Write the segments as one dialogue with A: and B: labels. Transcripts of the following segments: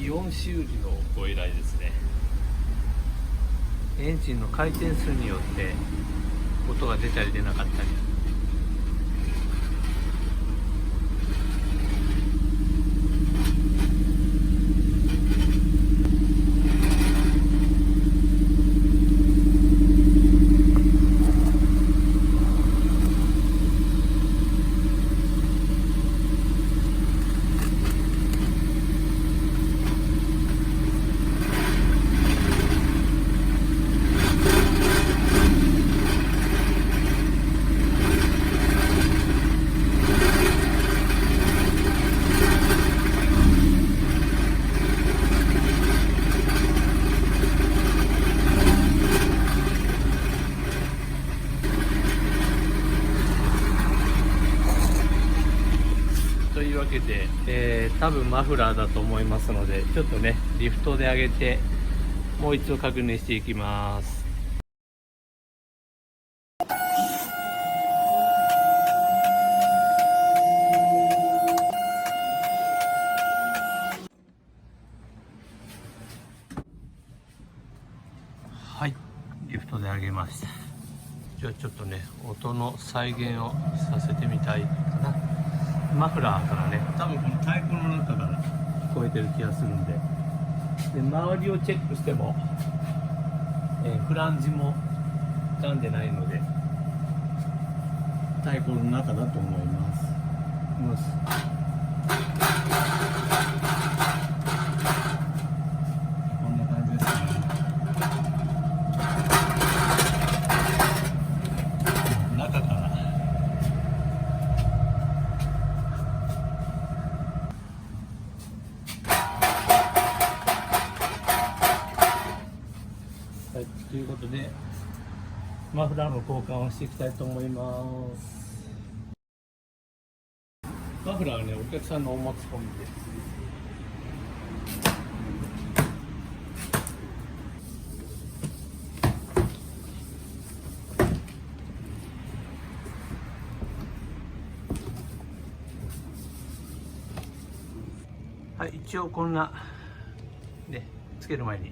A: イオン修理のご依頼ですね。エンジンの回転数によって音が出たり出なかったり。というわけで、多分マフラーだと思いますので、ちょっとねリフトで上げてもう一度確認していきます。はい、リフトで上げました。じゃあちょっとね音の再現をさせてみたいかな。マフラーからね、多分この太鼓の中から聞こえてる気がするんで、周りをチェックしても、フランジも傷んでないので太鼓の中だと思います。こんな感じですね。中からはい、ということでマフラーの交換をしていきたいと思います。マフラーはね、お客さんのお持ち込みです。はい、一応こんなね、つける前に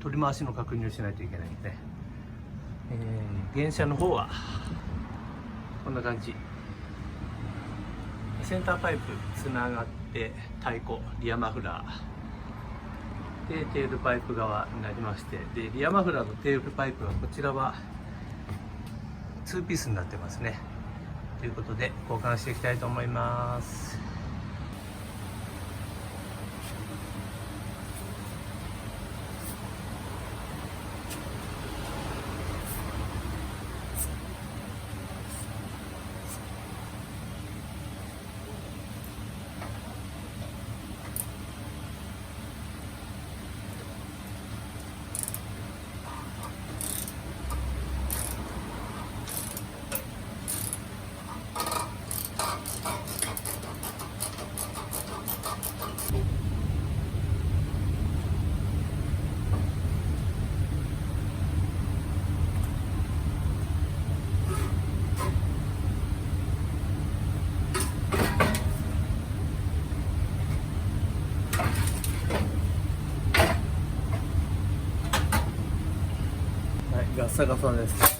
A: 取り回しの確認をしないといけないので、原車の方はこんな感じ。センターパイプつながって太鼓、リアマフラーでテールパイプ側になりまして、でリアマフラーのテールパイプはこちらは2ピースになってますね。ということで交換していきたいと思います。ガサガサです。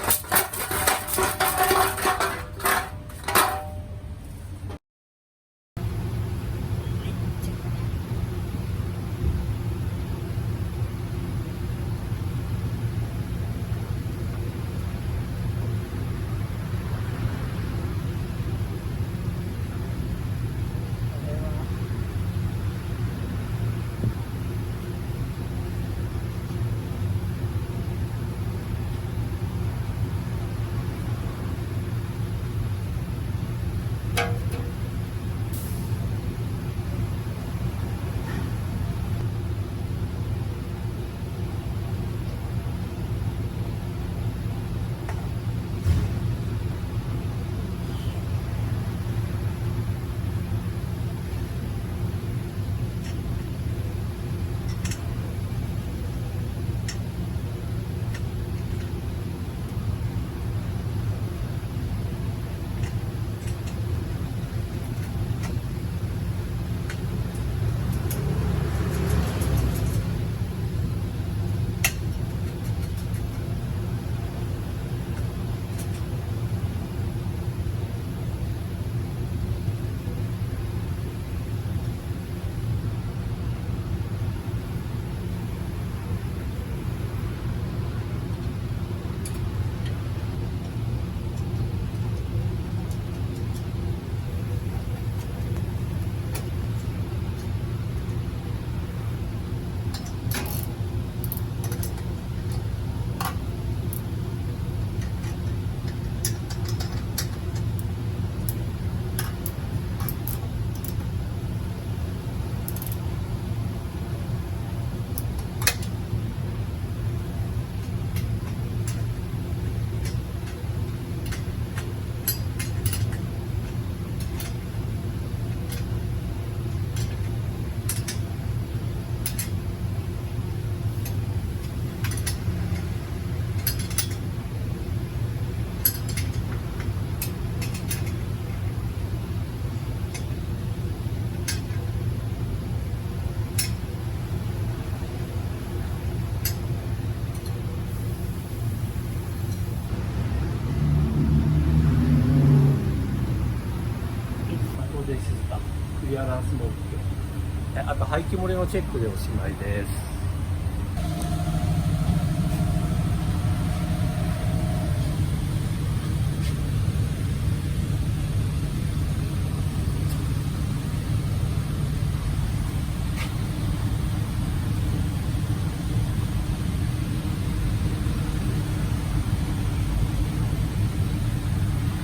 A: あと排気漏れのチェックでおしまいです。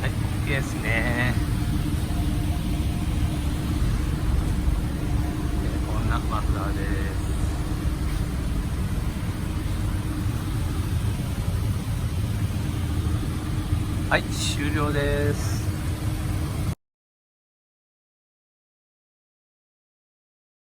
A: はい、OK ですね。こんなマフラーです。はい、終了です。